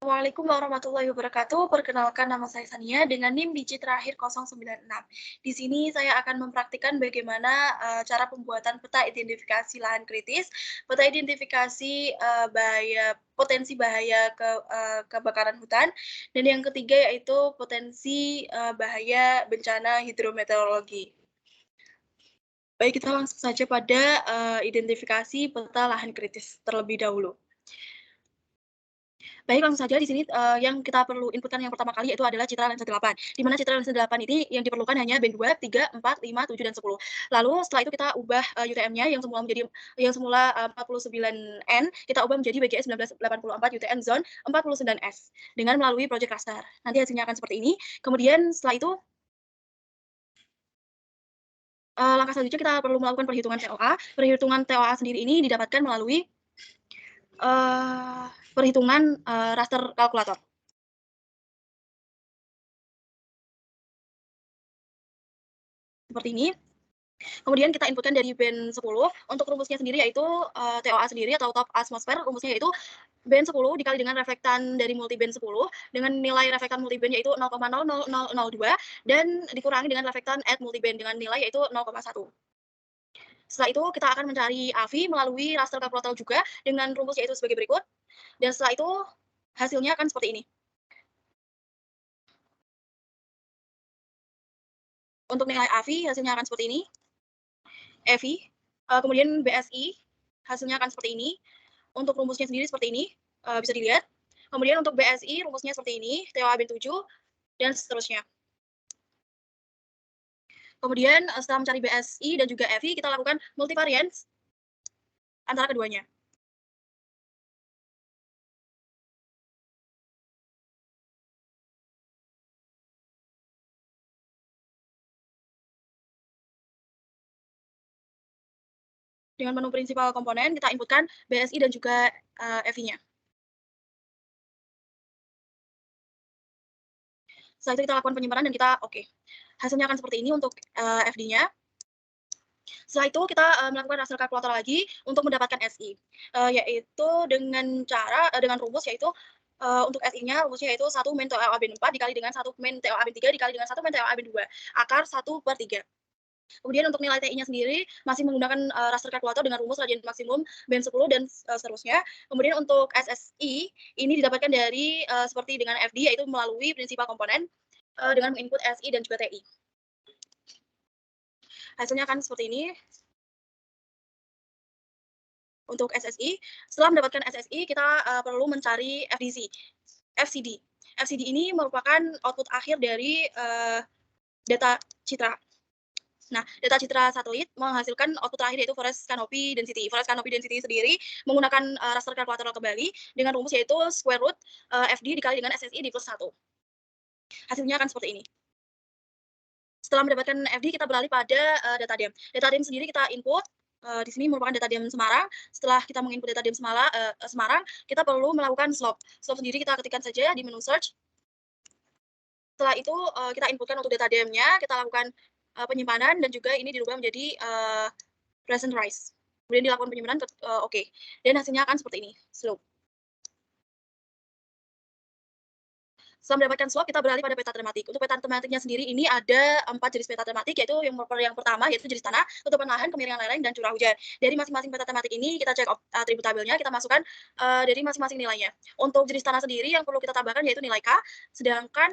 Assalamualaikum warahmatullahi wabarakatuh. Perkenalkan nama saya Sania dengan NIM digit terakhir 096. Di sini saya akan mempraktikkan bagaimana cara pembuatan peta identifikasi lahan kritis, peta identifikasi potensi bahaya kebakaran hutan, dan yang ketiga yaitu potensi bahaya bencana hidrometeorologi. Baik, kita langsung saja pada identifikasi peta lahan kritis terlebih dahulu. Baik, langsung saja di sini, yang kita perlu inputkan yang pertama kali yaitu adalah citra lensa 8, di mana citra lensa 8 ini yang diperlukan hanya band 2, 3, 4, 5, 7, dan 10. Lalu setelah itu kita ubah, UTM-nya yang semula, 49N, kita ubah menjadi BGS 1984 UTM Zone 49S dengan melalui project raster. Nanti hasilnya akan seperti ini. Kemudian setelah itu, langkah selanjutnya kita perlu melakukan perhitungan TOA. Perhitungan TOA sendiri ini didapatkan melalui, perhitungan, raster kalkulator, seperti ini. Kemudian kita inputkan dari band 10, untuk rumusnya sendiri yaitu, TOA sendiri atau top atmosfer, rumusnya yaitu band 10 dikali dengan reflektan dari multiband 10, dengan nilai reflektan multiband yaitu 0,00002 dan dikurangi dengan reflektan at multiband dengan nilai yaitu 0,1. Setelah itu kita akan mencari AVI melalui raster kalkulator juga dengan rumus yaitu sebagai berikut, dan setelah itu hasilnya akan seperti ini. Untuk nilai AVI hasilnya akan seperti ini, EVI, kemudian BSI hasilnya akan seperti ini. Untuk rumusnya sendiri seperti ini, bisa dilihat. Kemudian untuk BSI rumusnya seperti ini, TOA band 7, dan seterusnya. Kemudian setelah mencari BSI dan juga EVI, kita lakukan multivariance antara keduanya. Dengan menu prinsipal komponen, kita inputkan BSI dan juga EVI-nya. Setelah itu kita lakukan penyimpanan dan kita oke. Hasilnya akan seperti ini untuk FD-nya. Setelah itu kita melakukan raster kalkulator lagi untuk mendapatkan SI, yaitu dengan rumus yaitu untuk SI-nya rumusnya yaitu 1 min TOA band 4 dikali dengan 1 min TOA band 3 dikali dengan 1 min TOA band 2, akar 1/3. Kemudian untuk nilai TI-nya sendiri masih menggunakan raster kalkulator dengan rumus radian maksimum band 10 dan seterusnya. Kemudian untuk SSI ini didapatkan dari seperti dengan FD yaitu melalui prinsipal komponen dengan menginput SI dan juga TI. Hasilnya akan seperti ini. Untuk SSI, setelah mendapatkan SSI kita perlu mencari FCD. FCD ini merupakan output akhir dari data citra. Nah, data citra satelit menghasilkan output terakhir yaitu forest canopy density. Forest canopy density sendiri menggunakan raster kalkulator kembali dengan rumus yaitu square root FD dikali dengan SSI di plus 1. Hasilnya akan seperti ini. Setelah mendapatkan FD, kita beralih pada data DEM. Data DEM sendiri kita input, di sini merupakan data DEM Semarang. Setelah kita menginput data DEM Semarang, kita perlu melakukan slope. Slope sendiri kita ketikkan saja di menu search. Setelah itu kita inputkan untuk data DEM-nya, kita lakukan penyimpanan dan juga ini dirubah menjadi present rise. Kemudian dilakukan penyimpanan, oke. Dan hasilnya akan seperti ini, slope. Setelah mendapatkan slot, kita beralih pada peta tematik. Untuk peta tematiknya sendiri ini ada 4 jenis peta tematik, yaitu yang pertama yaitu jenis tanah, tutupan lahan, kemiringan lereng, dan curah hujan. Dari masing-masing peta tematik ini kita cek atribut tabelnya, kita masukkan dari masing-masing nilainya. Untuk jenis tanah sendiri yang perlu kita tambahkan yaitu nilai K, sedangkan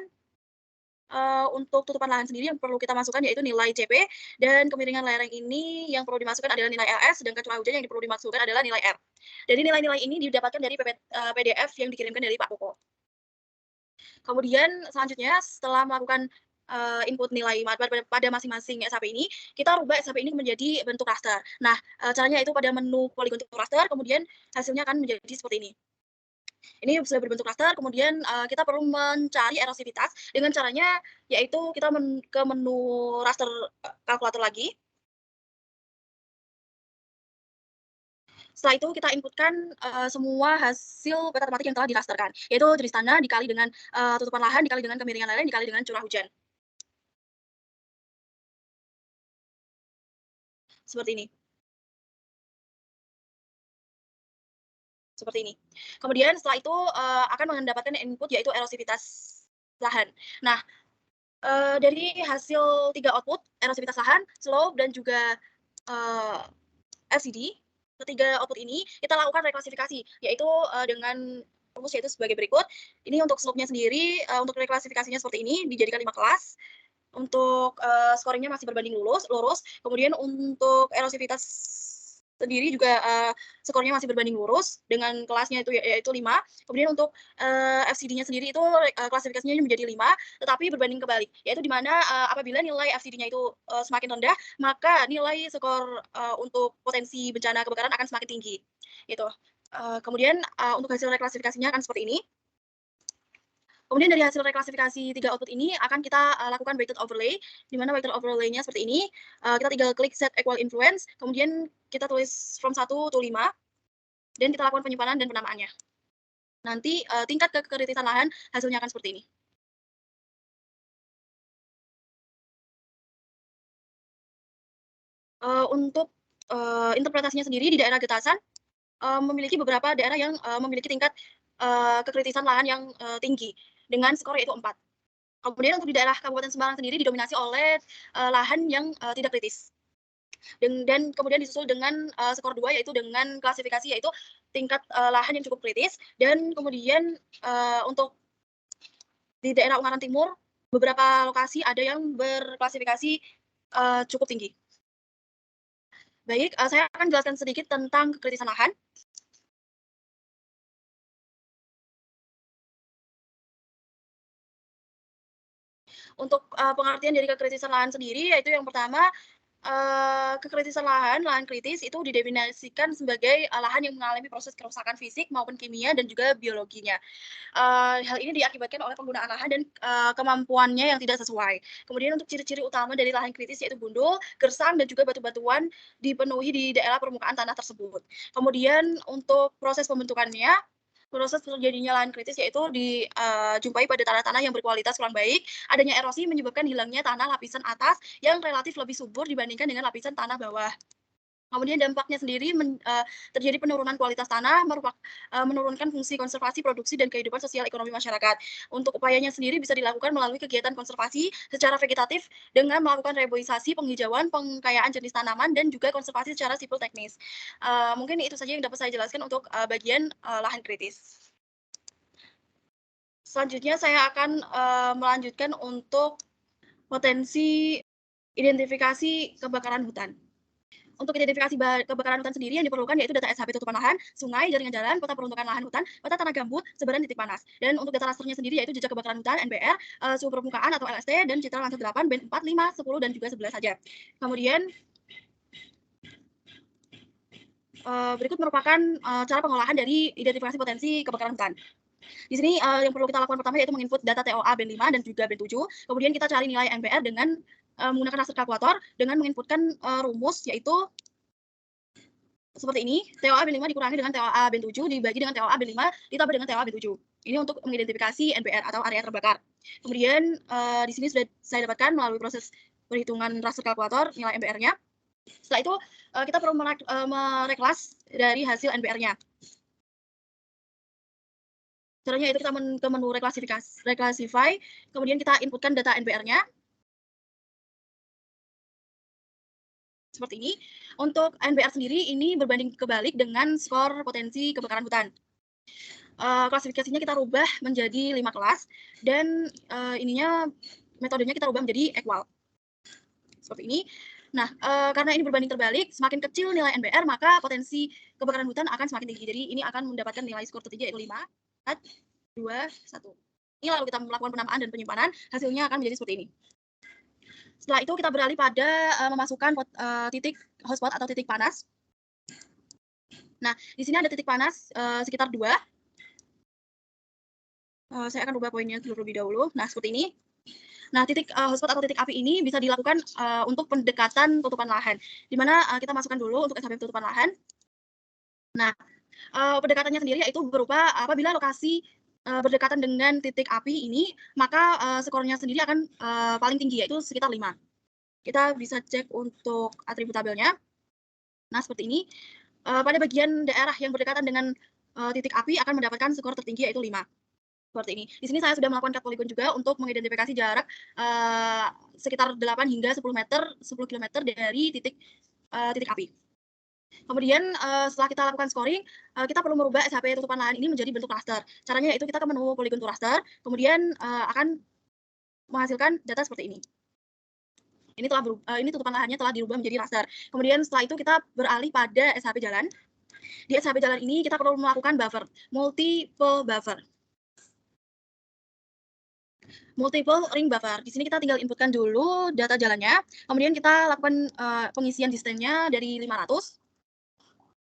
untuk tutupan lahan sendiri yang perlu kita masukkan yaitu nilai CP, dan kemiringan lereng ini yang perlu dimasukkan adalah nilai LS, sedangkan curah hujan yang perlu dimasukkan adalah nilai R. Jadi nilai-nilai ini didapatkan dari PDF yang dikirimkan dari Pak Koko. Kemudian selanjutnya setelah melakukan input nilai pada masing-masing SHP ini, kita rubah SHP ini menjadi bentuk raster. Nah, caranya itu pada menu polygon to raster, kemudian hasilnya akan menjadi seperti ini. Ini sudah berbentuk raster, kemudian kita perlu mencari erosivitas dengan caranya yaitu kita ke menu raster kalkulator lagi. Setelah itu kita inputkan semua hasil peta tematik yang telah dirasterkan, yaitu jenis tanah dikali dengan tutupan lahan dikali dengan kemiringan lereng dikali dengan curah hujan. Seperti ini. seperti ini. Kemudian setelah itu akan mendapatkan input yaitu erosivitas lahan. Nah, dari hasil 3 output, erosivitas lahan, slope, dan juga FCD, ketiga output ini kita lakukan reklasifikasi, yaitu dengan rumus yaitu sebagai berikut. Ini untuk slope-nya sendiri, untuk reklasifikasinya seperti ini, dijadikan 5 kelas. Untuk scoring-nya masih berbanding lurus. Kemudian untuk erosivitas sendiri juga skornya masih berbanding lurus dengan kelasnya itu yaitu 5. Kemudian untuk FCD-nya sendiri itu klasifikasinya menjadi 5, tetapi berbanding kebalik, yaitu di mana apabila nilai FCD-nya itu semakin rendah, maka nilai skor untuk potensi bencana kebakaran akan semakin tinggi. Gitu. Kemudian untuk hasil reklasifikasinya akan seperti ini. Kemudian dari hasil reklasifikasi 3 output ini akan kita lakukan weighted overlay, di mana weighted overlay-nya seperti ini. Kita tinggal klik set equal influence, kemudian kita tulis from 1 to 5, dan kita lakukan penyimpanan dan penamaannya. Nanti tingkat kekritisan lahan hasilnya akan seperti ini. Untuk interpretasinya sendiri di daerah Getasan, memiliki beberapa daerah yang memiliki tingkat kekritisan lahan yang tinggi dengan skor yaitu 4. Kemudian untuk di daerah Kabupaten Semarang sendiri didominasi oleh lahan yang tidak kritis. Dan kemudian disusul dengan skor 2 yaitu dengan klasifikasi yaitu tingkat lahan yang cukup kritis, dan kemudian untuk di daerah Ungaran Timur beberapa lokasi ada yang berklasifikasi cukup tinggi. Baik, saya akan jelaskan sedikit tentang kekritisan lahan. Untuk pengertian dari kekritisan lahan sendiri, yaitu yang pertama, kekritisan lahan kritis itu didefinisikan sebagai lahan yang mengalami proses kerusakan fisik maupun kimia dan juga biologinya. Hal ini diakibatkan oleh penggunaan lahan dan kemampuannya yang tidak sesuai. Kemudian untuk ciri-ciri utama dari lahan kritis yaitu gundul, gersang, dan juga batu-batuan dipenuhi di daerah permukaan tanah tersebut. Kemudian untuk proses pembentukannya, proses terjadinya lahan kritis yaitu dijumpai pada tanah-tanah yang berkualitas kurang baik, adanya erosi menyebabkan hilangnya tanah lapisan atas yang relatif lebih subur dibandingkan dengan lapisan tanah bawah. Kemudian dampaknya sendiri terjadi penurunan kualitas tanah, menurunkan fungsi konservasi, produksi, dan kehidupan sosial ekonomi masyarakat. Untuk upayanya sendiri bisa dilakukan melalui kegiatan konservasi secara vegetatif dengan melakukan reboisasi, penghijauan, pengkayaan jenis tanaman, dan juga konservasi secara sipil teknis. Mungkin itu saja yang dapat saya jelaskan untuk bagian lahan kritis. Selanjutnya saya akan melanjutkan untuk potensi identifikasi kebakaran hutan. Untuk identifikasi kebakaran hutan sendiri yang diperlukan yaitu data SHP tutupan lahan, sungai, jaringan jalan, peta peruntukan lahan hutan, peta tanah gambut, sebaran titik panas. Dan untuk data rasternya sendiri yaitu jejak kebakaran hutan, NBR, suhu permukaan atau LST, dan citra landscape 8, band 4, 5, 10, dan juga 11 saja. Kemudian berikut merupakan cara pengolahan dari identifikasi potensi kebakaran hutan. Di sini yang perlu kita lakukan pertama yaitu menginput data TOA band 5 dan juga band 7. Kemudian kita cari nilai NBR dengan menggunakan raster kalkulator dengan menginputkan rumus yaitu seperti ini, TOA band 5 dikurangi dengan TOA band 7 dibagi dengan TOA band 5 ditambah dengan TOA band 7. Ini untuk mengidentifikasi NBR atau area terbakar. Kemudian di sini sudah saya dapatkan melalui proses perhitungan raster kalkulator nilai NBR-nya. Setelah itu kita perlu mereklas dari hasil NBR-nya. Caranya itu kita ke menu reclassify, kemudian kita inputkan data NBR-nya. Seperti ini. Untuk NBR sendiri ini berbanding kebalik dengan skor potensi kebakaran hutan. Klasifikasinya kita rubah menjadi 5 kelas dan metodenya kita rubah menjadi equal. Seperti ini. Nah, karena ini berbanding terbalik, semakin kecil nilai NBR maka potensi kebakaran hutan akan semakin tinggi. Jadi ini akan mendapatkan nilai skor tertinggi yaitu 5, 4, 2, 1. Ini lalu kita melakukan penamaan dan penyimpanan, hasilnya akan menjadi seperti ini. Setelah itu kita beralih pada memasukkan titik hotspot atau titik panas. Nah, di sini ada titik panas sekitar 2. Saya akan rubah poinnya terlebih dahulu. Nah, seperti ini. Nah, titik hotspot atau titik api ini bisa dilakukan untuk pendekatan tutupan lahan, di mana kita masukkan dulu untuk SHP tutupan lahan. Nah, pendekatannya sendiri yaitu berupa apabila lokasi berdekatan dengan titik api ini, maka skornya sendiri akan paling tinggi, yaitu sekitar 5. Kita bisa cek untuk atribut tabelnya. Nah, seperti ini. Pada bagian daerah yang berdekatan dengan titik api akan mendapatkan skor tertinggi yaitu 5. Seperti ini. Di sini saya sudah melakukan cut polygon juga untuk mengidentifikasi jarak, sekitar 8 hingga 10 kilometer dari titik api. Kemudian, setelah kita lakukan scoring, kita perlu merubah SHP tutupan lahan ini menjadi bentuk raster. Caranya yaitu kita ke menu polygon to raster, kemudian, akan menghasilkan data seperti ini. Ini tutupan lahannya telah dirubah menjadi raster. Kemudian setelah itu kita beralih pada SHP jalan. Di SHP jalan ini kita perlu melakukan buffer, multiple buffer. Multiple ring buffer. Di sini kita tinggal inputkan dulu data jalannya, kemudian kita lakukan, pengisian distance-nya dari 500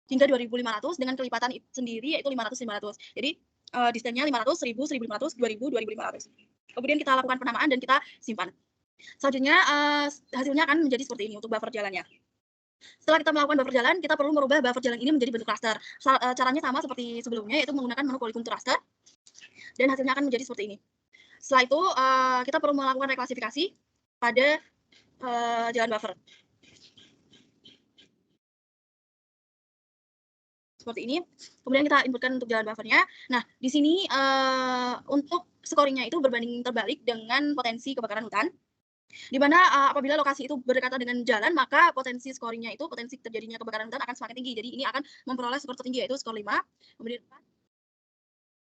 hingga 2.500 dengan kelipatan sendiri yaitu 500, 500. Jadi, distance-nya 500, 1.000, 1.500, 2.000, 2.500. Kemudian kita lakukan penamaan dan kita simpan. Selanjutnya, hasilnya akan menjadi seperti ini untuk buffer jalannya. Setelah kita melakukan buffer jalan, kita perlu merubah buffer jalan ini menjadi bentuk raster. Caranya sama seperti sebelumnya, yaitu menggunakan menu polygon to raster, dan hasilnya akan menjadi seperti ini. Setelah itu, kita perlu melakukan reklasifikasi pada, jalan buffer. Seperti ini, kemudian kita inputkan untuk jalan buffernya. Nah, di sini, untuk scoring-nya itu berbanding terbalik dengan potensi kebakaran hutan, di mana, apabila lokasi itu berdekatan dengan jalan, maka potensi scoring-nya itu, potensi terjadinya kebakaran hutan akan semakin tinggi. Jadi ini akan memperoleh skor tertinggi yaitu skor 5, kemudian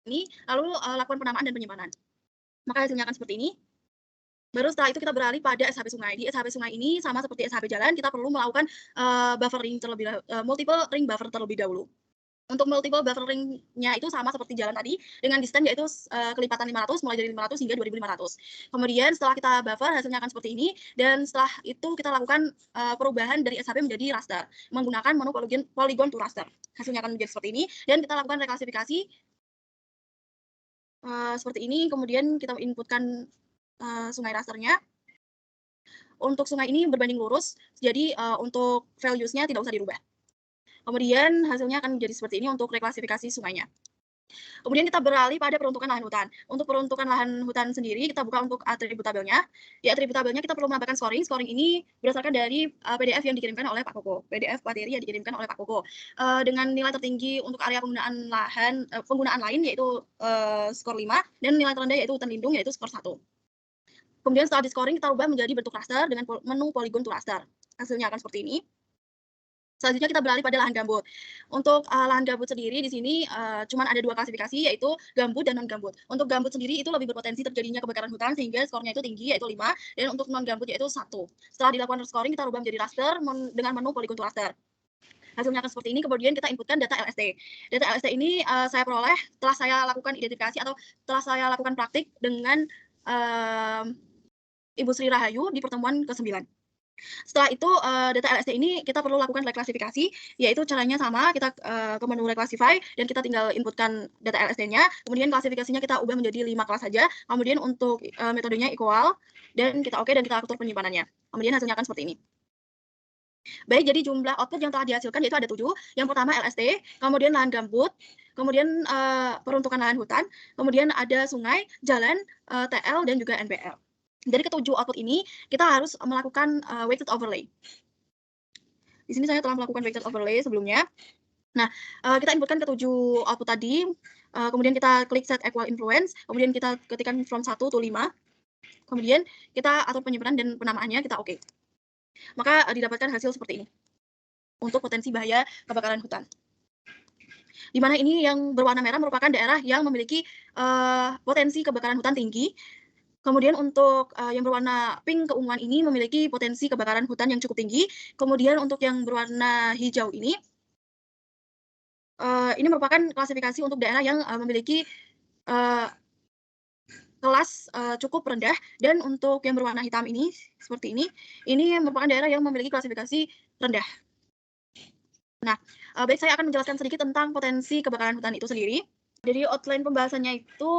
ini, lalu, lakukan penamaan dan penyimpanan. Maka hasilnya akan seperti ini. Baru setelah itu kita beralih pada SHP sungai. Di SHP sungai ini sama seperti SHP jalan, kita perlu melakukan, multiple ring buffer terlebih dahulu. Untuk multiple buffer ring-nya itu sama seperti jalan tadi, dengan distance yaitu, kelipatan 500, mulai dari 500 hingga 2.500. Kemudian setelah kita buffer, hasilnya akan seperti ini, dan setelah itu kita lakukan, perubahan dari SHP menjadi raster, menggunakan menu polygon to raster. Hasilnya akan menjadi seperti ini, dan kita lakukan reklasifikasi, seperti ini, kemudian kita inputkan, sungai rasternya. Untuk sungai ini berbanding lurus, jadi, untuk values-nya tidak usah dirubah. Kemudian hasilnya akan menjadi seperti ini untuk reklasifikasi sungainya. Kemudian kita beralih pada peruntukan lahan hutan. Untuk peruntukan lahan hutan sendiri, kita buka untuk atribut tabelnya. Di atribut tabelnya kita perlu menambahkan scoring. Scoring ini berdasarkan dari, PDF yang dikirimkan oleh Pak Koko, PDF materi yang dikirimkan oleh Pak Koko. Dengan nilai tertinggi untuk area penggunaan lain yaitu, skor 5, dan nilai terendah yaitu hutan lindung yaitu skor 1. Kemudian setelah di-scoring kita ubah menjadi bentuk raster dengan menu polygon to raster. Hasilnya akan seperti ini. Selanjutnya kita beralih pada lahan gambut. Untuk, lahan gambut sendiri di sini, cuman ada 2 klasifikasi yaitu gambut dan non gambut. Untuk gambut sendiri itu lebih berpotensi terjadinya kebakaran hutan sehingga skornya itu tinggi yaitu 5, dan untuk non gambut yaitu 1. Setelah dilakukan scoring kita rubah menjadi raster dengan menu polygon to raster. Hasilnya akan seperti ini, kemudian kita inputkan data LST. Data LST ini, saya peroleh setelah saya lakukan identifikasi atau setelah saya lakukan praktik dengan, Ibu Sri Rahayu di pertemuan ke-9. Setelah itu, data LST ini kita perlu lakukan reklasifikasi, yaitu caranya sama, kita, ke menu reclassify dan kita tinggal inputkan data LST-nya, kemudian klasifikasinya kita ubah menjadi 5 kelas saja, kemudian untuk, metodenya equal, dan kita oke dan kita atur penyimpanannya. Kemudian hasilnya akan seperti ini. Baik, jadi jumlah output yang telah dihasilkan yaitu ada 7. Yang pertama LST, kemudian lahan gambut, kemudian, peruntukan lahan hutan, kemudian ada sungai, jalan, TL, dan juga NPL. Dari ketujuh output ini, kita harus melakukan, weighted overlay. Di sini saya telah melakukan weighted overlay sebelumnya. Nah, kita inputkan ketujuh output tadi, kemudian kita klik set equal influence, kemudian kita ketikkan from 1 to 5, kemudian kita atur penyimpanan dan penamaannya, kita oke. Maka, didapatkan hasil seperti ini, untuk potensi bahaya kebakaran hutan. Di mana ini yang berwarna merah merupakan daerah yang memiliki, potensi kebakaran hutan tinggi. Kemudian untuk, yang berwarna pink keunguan ini memiliki potensi kebakaran hutan yang cukup tinggi. Kemudian untuk yang berwarna hijau ini merupakan klasifikasi untuk daerah yang, memiliki, kelas, cukup rendah, dan untuk yang berwarna hitam ini, seperti ini merupakan daerah yang memiliki klasifikasi rendah. Nah, baik saya akan menjelaskan sedikit tentang potensi kebakaran hutan itu sendiri. Jadi outline pembahasannya itu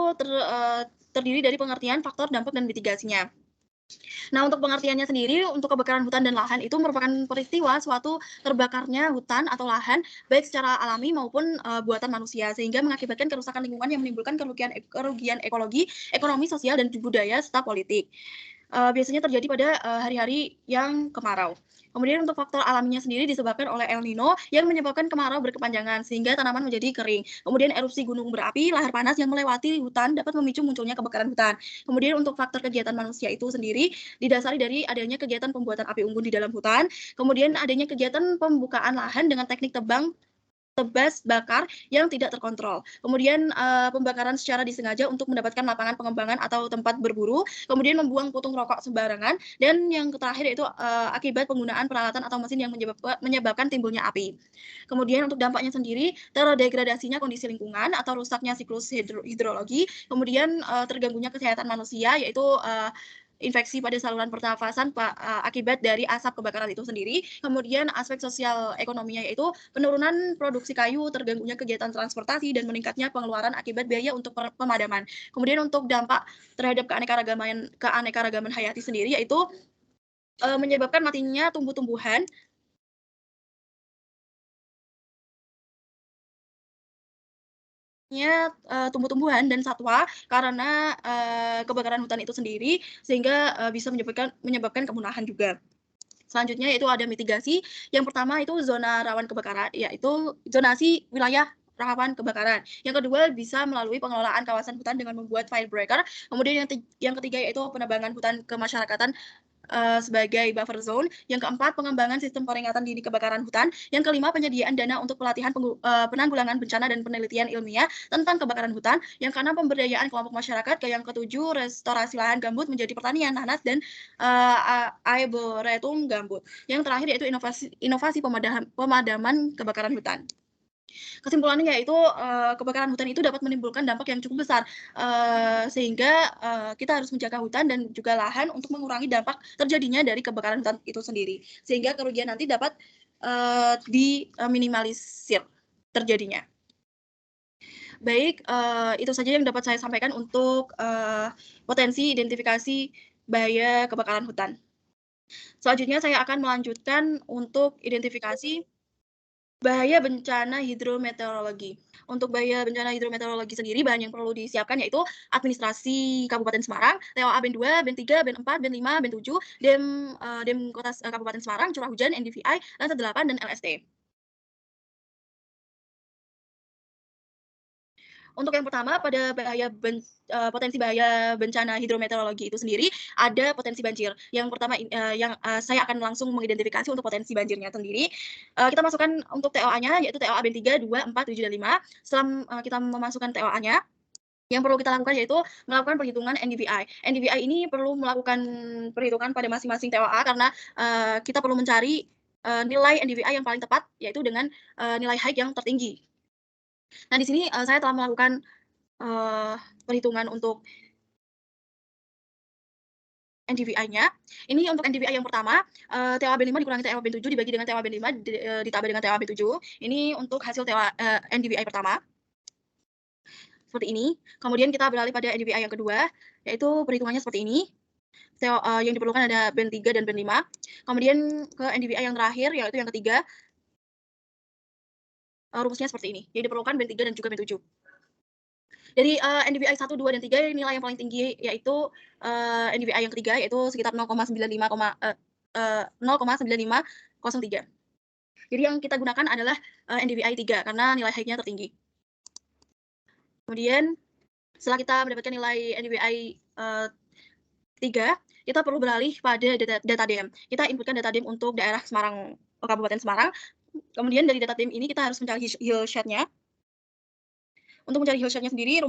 terdiri dari pengertian, faktor, dampak, dan mitigasinya. Nah, untuk pengertiannya sendiri, untuk kebakaran hutan dan lahan itu merupakan peristiwa suatu terbakarnya hutan atau lahan, baik secara alami maupun, buatan manusia, sehingga mengakibatkan kerusakan lingkungan yang menimbulkan kerugian ekologi, ekonomi, sosial, dan budaya serta politik. Biasanya terjadi pada, hari-hari yang kemarau. Kemudian untuk faktor alaminya sendiri disebabkan oleh El Nino yang menyebabkan kemarau berkepanjangan sehingga tanaman menjadi kering. Kemudian erupsi gunung berapi, lahar panas yang melewati hutan dapat memicu munculnya kebakaran hutan. Kemudian untuk faktor kegiatan manusia itu sendiri didasari dari adanya kegiatan pembuatan api unggun di dalam hutan, kemudian adanya kegiatan pembukaan lahan dengan teknik tebas bakar yang tidak terkontrol. Kemudian, pembakaran secara disengaja untuk mendapatkan lapangan pengembangan atau tempat berburu, kemudian membuang puntung rokok sembarangan, dan yang terakhir yaitu, akibat penggunaan peralatan atau mesin yang menyebabkan timbulnya api. Kemudian untuk dampaknya sendiri, terdegradasinya kondisi lingkungan atau rusaknya siklus hidrologi, kemudian, terganggunya kesehatan manusia yaitu, infeksi pada saluran pernafasan akibat dari asap kebakaran itu sendiri. Kemudian aspek sosial ekonominya yaitu penurunan produksi kayu, terganggunya kegiatan transportasi, dan meningkatnya pengeluaran akibat biaya untuk pemadaman. Kemudian untuk dampak terhadap keanekaragaman hayati sendiri yaitu, menyebabkan matinya tumbuh-tumbuhan tumbuh-tumbuhan dan satwa karena, kebakaran hutan itu sendiri sehingga, bisa menyebabkan kepunahan juga. Selanjutnya yaitu ada mitigasi, yang pertama itu zona rawan kebakaran, yaitu zonasi wilayah rawan kebakaran. Yang kedua bisa melalui pengelolaan kawasan hutan dengan membuat fire breaker, kemudian yang ketiga yaitu penebangan hutan kemasyarakatan sebagai buffer zone, yang keempat pengembangan sistem peringatan dini kebakaran hutan, yang kelima penyediaan dana untuk pelatihan penanggulangan bencana dan penelitian ilmiah tentang kebakaran hutan, yang keenam pemberdayaan kelompok masyarakat, yang ketujuh restorasi lahan gambut menjadi pertanian nanas dan arboretum gambut. Yang terakhir yaitu inovasi pemadaman kebakaran hutan. Kesimpulannya yaitu, kebakaran hutan itu dapat menimbulkan dampak yang cukup besar, sehingga, kita harus menjaga hutan dan juga lahan untuk mengurangi dampak terjadinya dari kebakaran hutan itu sendiri. Sehingga kerugian nanti dapat, diminimalisir terjadinya. Baik, itu saja yang dapat saya sampaikan untuk, potensi identifikasi bahaya kebakaran hutan. Selanjutnya saya akan melanjutkan untuk identifikasi bahaya bencana hidrometeorologi. Untuk bahaya bencana hidrometeorologi sendiri, bahan yang perlu disiapkan yaitu administrasi Kabupaten Semarang, TOA BEN 2, BEN 3, BEN 4, BEN 5, BEN 7, Dem Kota Kabupaten Semarang, curah hujan, NDVI, Lansa 8, dan LST. Untuk yang pertama pada potensi bahaya bencana hidrometeorologi itu sendiri, ada potensi banjir. Yang pertama saya akan langsung mengidentifikasi untuk potensi banjirnya sendiri. Kita masukkan untuk TOA-nya yaitu TOA BEN 3, 2, 4, 7, dan 5. Setelah, kita memasukkan TOA-nya, yang perlu kita lakukan yaitu melakukan perhitungan NDVI. NDVI ini perlu melakukan perhitungan pada masing-masing TOA karena, kita perlu mencari, nilai NDVI yang paling tepat yaitu dengan, nilai high yang tertinggi. Nah, di sini, saya telah melakukan, perhitungan untuk NDVI-nya. Ini untuk NDVI yang pertama, TOA BEN 5 dikurangi TOA BEN 7 dibagi dengan TOA BEN 5 ditambah dengan TOA BEN 7. Ini untuk hasil NDVI pertama, seperti ini. Kemudian kita beralih pada NDVI yang kedua, yaitu perhitungannya seperti ini. Yang diperlukan ada BEN 3 dan BEN 5. Kemudian ke NDVI yang terakhir, yaitu yang ketiga, rumusnya seperti ini. Yang diperlukan BEN 3 dan juga BEN 7. Dari, NDVI 1, 2, dan 3 nilai yang paling tinggi yaitu, NDVI yang ketiga yaitu sekitar 0,9503. Jadi yang kita gunakan adalah, NDVI 3 karena nilai high-nya tertinggi. Kemudian setelah kita mendapatkan nilai NDVI, 3, kita perlu beralih pada data DEM. Kita inputkan data DEM untuk daerah Semarang, Kabupaten Semarang. Kemudian dari data DEM ini kita harus mencari hillshade-nya. Untuk mencari hillshade-nya sendiri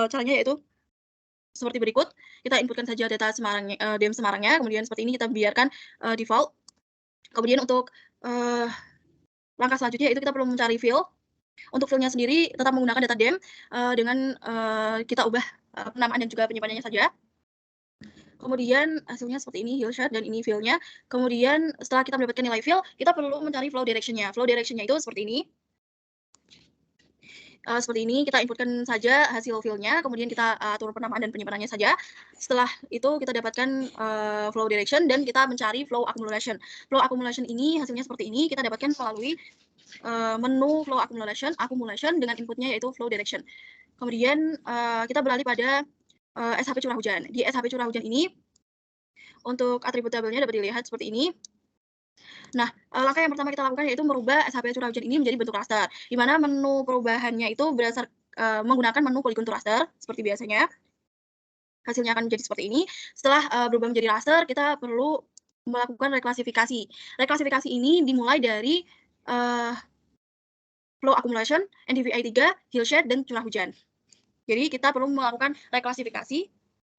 caranya yaitu seperti berikut, kita inputkan saja data DEM Semarangnya, kemudian seperti ini kita biarkan, default. Kemudian untuk, langkah selanjutnya yaitu kita perlu mencari fill. Untuk fill-nya sendiri tetap menggunakan data DEM, dengan, kita ubah, penamaan dan juga penyimpanannya saja. Kemudian hasilnya seperti ini, hillshade, dan ini fill-nya. Kemudian setelah kita mendapatkan nilai fill, kita perlu mencari flow direction-nya. Flow direction-nya itu seperti ini. Seperti ini, kita inputkan saja hasil fill-nya, kemudian kita atur penamaan dan penyimpanannya saja. Setelah itu kita dapatkan, flow direction dan kita mencari flow accumulation. Flow accumulation ini hasilnya seperti ini, kita dapatkan melalui, menu flow accumulation dengan inputnya yaitu flow direction. Kemudian, kita beralih pada, SHP curah hujan. Di SHP curah hujan ini, untuk atribut tabelnya dapat dilihat seperti ini. Nah, langkah yang pertama kita lakukan yaitu merubah SHP curah hujan ini menjadi bentuk raster, di mana menu perubahannya itu menggunakan menu polygon to raster seperti biasanya. Hasilnya akan menjadi seperti ini. Setelah, berubah menjadi raster, kita perlu melakukan reklasifikasi. Reklasifikasi ini dimulai dari, eee, flow accumulation, NDVI3, hillshade, dan curah hujan. Jadi kita perlu melakukan reklasifikasi.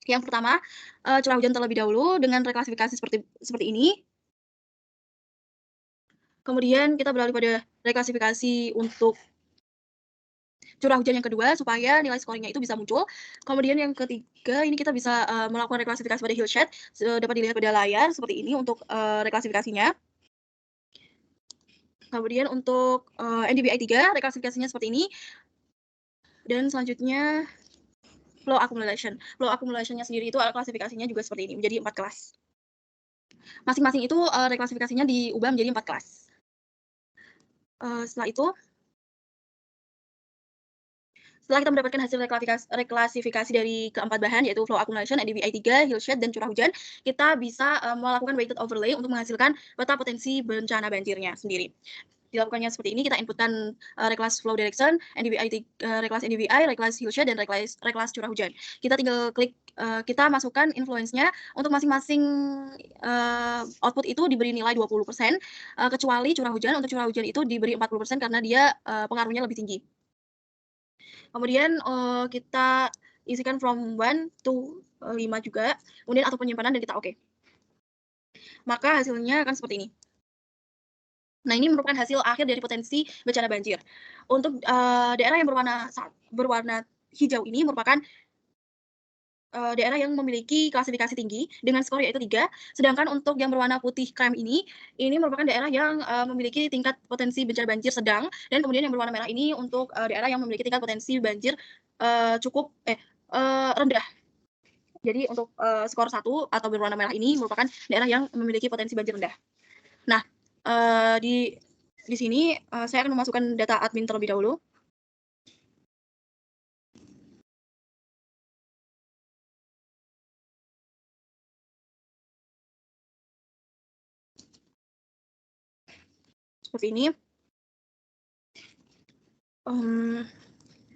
Yang pertama, curah hujan terlebih dahulu dengan reklasifikasi seperti ini. Kemudian kita beralih pada reklasifikasi untuk curah hujan yang kedua supaya nilai scoring-nya itu bisa muncul. Kemudian yang ketiga ini kita bisa, melakukan reklasifikasi pada hillshade, dapat dilihat pada layar seperti ini untuk, reklasifikasinya. Kemudian untuk, NDVI3 reklasifikasinya seperti ini. Dan selanjutnya flow accumulation. Flow accumulation-nya sendiri itu klasifikasinya juga seperti ini, menjadi 4 kelas. Masing-masing itu, reklasifikasinya diubah menjadi 4 kelas. Setelah itu setelah kita mendapatkan hasil reklasifikasi dari keempat bahan yaitu flow accumulation, NDVI3, hillshade, dan curah hujan, kita bisa, melakukan weighted overlay untuk menghasilkan peta potensi bencana banjirnya sendiri. Dilakukannya seperti ini, kita inputkan, reklas flow direction, reklas NDVI, reklas hillshade, dan reklas curah hujan. Kita tinggal klik, kita masukkan influence-nya untuk masing-masing, output itu diberi nilai 20%, kecuali curah hujan. Untuk curah hujan itu diberi 40% karena dia, pengaruhnya lebih tinggi. Kemudian, kita isikan from 1 to 5 juga, kemudian atur penyimpanan dan kita oke. Maka hasilnya akan seperti ini. Nah, ini merupakan hasil akhir dari potensi bencana banjir. Untuk, daerah yang berwarna hijau ini merupakan, daerah yang memiliki klasifikasi tinggi dengan skor yaitu 3, sedangkan untuk yang berwarna putih krem ini merupakan daerah yang, memiliki tingkat potensi bencana banjir sedang, dan kemudian yang berwarna merah ini untuk, daerah yang memiliki tingkat potensi banjir, rendah. Jadi untuk, skor 1 atau berwarna merah ini merupakan daerah yang memiliki potensi banjir rendah. Nah, di sini, saya akan memasukkan data admin terlebih dahulu. Seperti ini.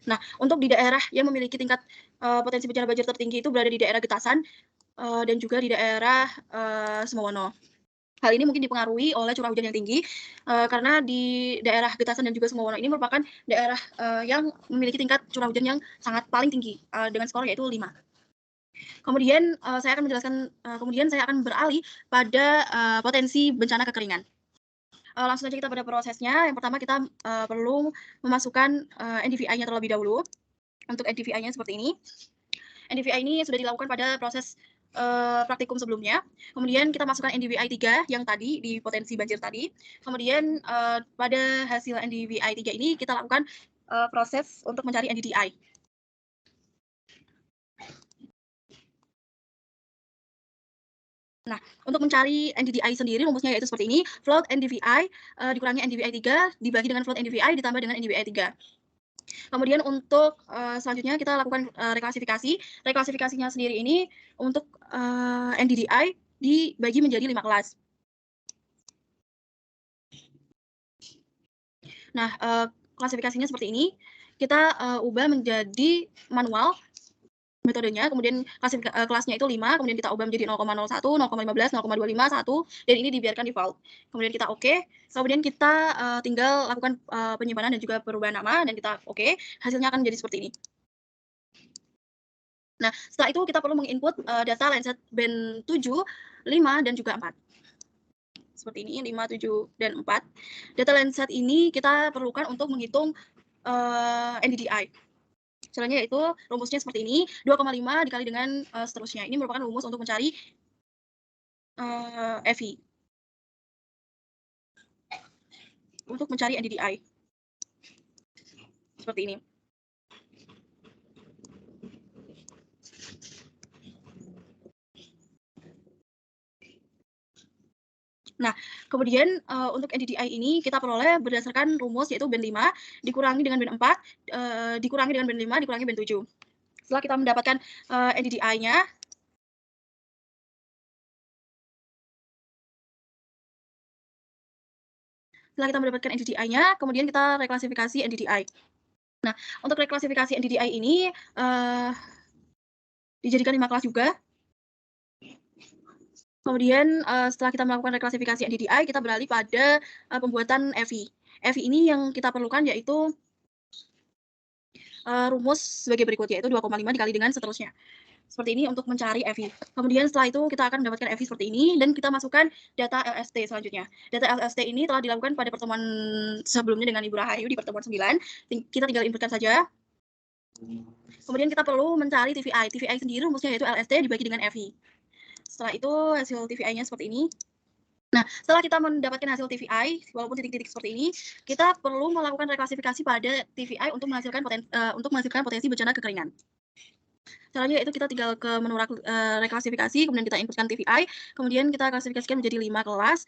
Nah, untuk di daerah yang memiliki tingkat, potensi bencana banjir tertinggi itu berada di daerah Getasan, dan juga di daerah, Semowono. Hal ini mungkin dipengaruhi oleh curah hujan yang tinggi, karena di daerah Getasan dan juga Semowono ini merupakan daerah, yang memiliki tingkat curah hujan yang sangat paling tinggi, dengan skor yaitu 5. Kemudian saya akan beralih pada, potensi bencana kekeringan. Langsung saja kita pada prosesnya. Yang pertama kita, perlu memasukkan, NDVI-nya terlebih dahulu. Untuk NDVI-nya seperti ini. NDVI ini sudah dilakukan pada proses, praktikum sebelumnya. Kemudian kita masukkan NDVI3 yang tadi, di potensi banjir tadi. Kemudian, pada hasil NDVI3 ini kita lakukan, proses untuk mencari NDDI. Nah, untuk mencari NDDI sendiri rumusnya yaitu seperti ini, float NDVI, dikurangi NDVI3 dibagi dengan float NDVI ditambah dengan NDVI3. Kemudian untuk, selanjutnya kita lakukan, reklasifikasi. Reklasifikasinya sendiri ini untuk, NDDI dibagi menjadi 5 kelas. Nah, klasifikasinya seperti ini, kita, ubah menjadi manual metodenya, kemudian kelasnya itu 5, kemudian kita ubah menjadi 0,01, 0,15, 0,25, 1, dan ini dibiarkan default. Kemudian kita oke, kemudian kita, tinggal lakukan, penyimpanan dan juga perubahan nama dan kita oke, hasilnya akan menjadi seperti ini. Nah, setelah itu kita perlu menginput, data Landsat band 7, 5, dan juga 4. Seperti ini, 5, 7, dan 4. Data Landsat ini kita perlukan untuk menghitung, NDDI. Caranya yaitu rumusnya seperti ini, 2,5 dikali dengan, seterusnya. Ini merupakan rumus untuk mencari, FI, untuk mencari NDDI. Seperti ini. Nah, kemudian, untuk NDDI ini kita peroleh berdasarkan rumus yaitu band 5 dikurangi dengan band 4, dikurangi dengan band 5 dikurangi band 7. Setelah kita mendapatkan, NDDI-nya, Setelah kita mendapatkan NDDI-nya, kemudian kita reklasifikasi NDDI. Nah, untuk reklasifikasi NDDI ini dijadikan 5 kelas juga. Kemudian setelah kita melakukan reklasifikasi NDDI, kita beralih pada pembuatan EVI. EVI ini yang kita perlukan yaitu rumus sebagai berikut, yaitu 2,5 dikali dengan seterusnya. Seperti ini untuk mencari EVI. Kemudian setelah itu kita akan mendapatkan EVI seperti ini dan kita masukkan data LST selanjutnya. Data LST ini telah dilakukan pada pertemuan sebelumnya dengan Ibu Rahayu di pertemuan 9. Kita tinggal inputkan saja. Kemudian kita perlu mencari TVI. TVI sendiri rumusnya yaitu LST dibagi dengan EVI. Setelah itu hasil TVI-nya seperti ini. Nah, setelah kita mendapatkan hasil TVI, walaupun titik-titik seperti ini, kita perlu melakukan reklasifikasi pada TVI untuk menghasilkan potensi bencana kekeringan. Caranya yaitu kita tinggal ke menu reklasifikasi, kemudian kita inputkan TVI, kemudian kita klasifikasikan menjadi 5 kelas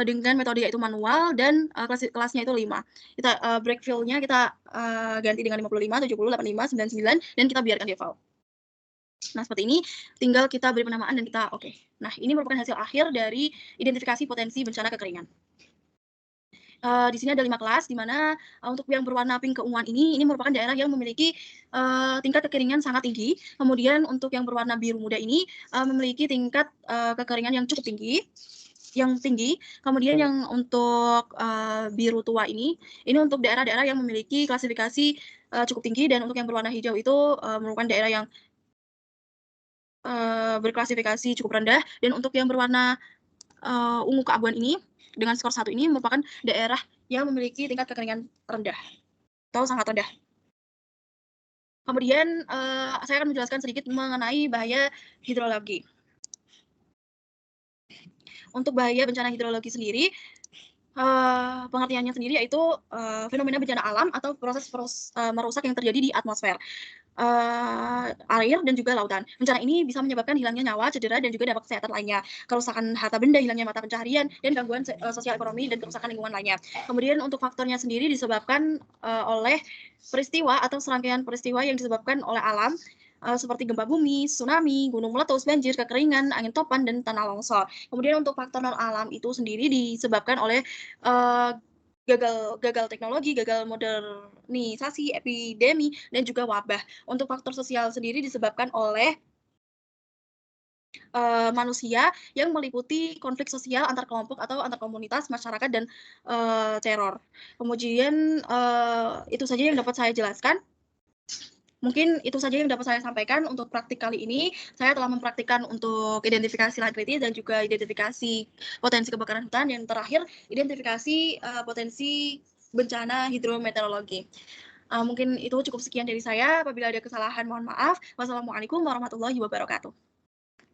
dengan metode yaitu manual dan kelasnya itu 5. Kita break fill-nya kita ganti dengan 55, 70, 85, 99 dan kita biarkan default. Nah, seperti ini, tinggal kita beri penamaan dan kita oke. Nah, ini merupakan hasil akhir dari identifikasi potensi bencana kekeringan. Di sini ada 5 kelas, di mana untuk yang berwarna pink keunguan ini merupakan daerah yang memiliki tingkat kekeringan sangat tinggi. Kemudian untuk yang berwarna biru muda ini memiliki tingkat kekeringan yang cukup tinggi. Kemudian yang untuk biru tua ini untuk daerah-daerah yang memiliki klasifikasi cukup tinggi, dan untuk yang berwarna hijau itu merupakan daerah yang berklasifikasi cukup rendah, dan untuk yang berwarna ungu keabuan ini dengan skor 1 ini merupakan daerah yang memiliki tingkat kekeringan rendah atau sangat rendah. Kemudian saya akan menjelaskan sedikit mengenai bahaya hidrologi. Untuk bahaya bencana hidrologi sendiri, pengertiannya sendiri yaitu fenomena bencana alam atau proses merusak yang terjadi di atmosfer, air dan juga lautan. Bencana ini bisa menyebabkan hilangnya nyawa, cedera, dan juga dampak kesehatan lainnya, kerusakan harta benda, hilangnya mata pencaharian, dan gangguan sosial ekonomi dan kerusakan lingkungan lainnya. Kemudian untuk faktornya sendiri disebabkan oleh peristiwa atau serangkaian peristiwa yang disebabkan oleh alam, seperti gempa bumi, tsunami, gunung meletus, banjir, kekeringan, angin topan, dan tanah longsor. Kemudian untuk faktor non alam itu sendiri disebabkan oleh gagal teknologi, gagal modernisasi, epidemi, dan juga wabah. Untuk faktor sosial sendiri disebabkan oleh manusia yang meliputi konflik sosial antar kelompok atau antar komunitas, masyarakat, dan teror. Kemudian itu saja yang dapat saya jelaskan. Mungkin itu saja yang dapat saya sampaikan untuk praktik kali ini. Saya telah mempraktikkan untuk identifikasi lahan kritis dan juga identifikasi potensi kebakaran hutan. Yang terakhir, identifikasi potensi bencana hidrometeorologi. Mungkin itu cukup sekian dari saya. Apabila ada kesalahan, mohon maaf. Wassalamualaikum warahmatullahi wabarakatuh.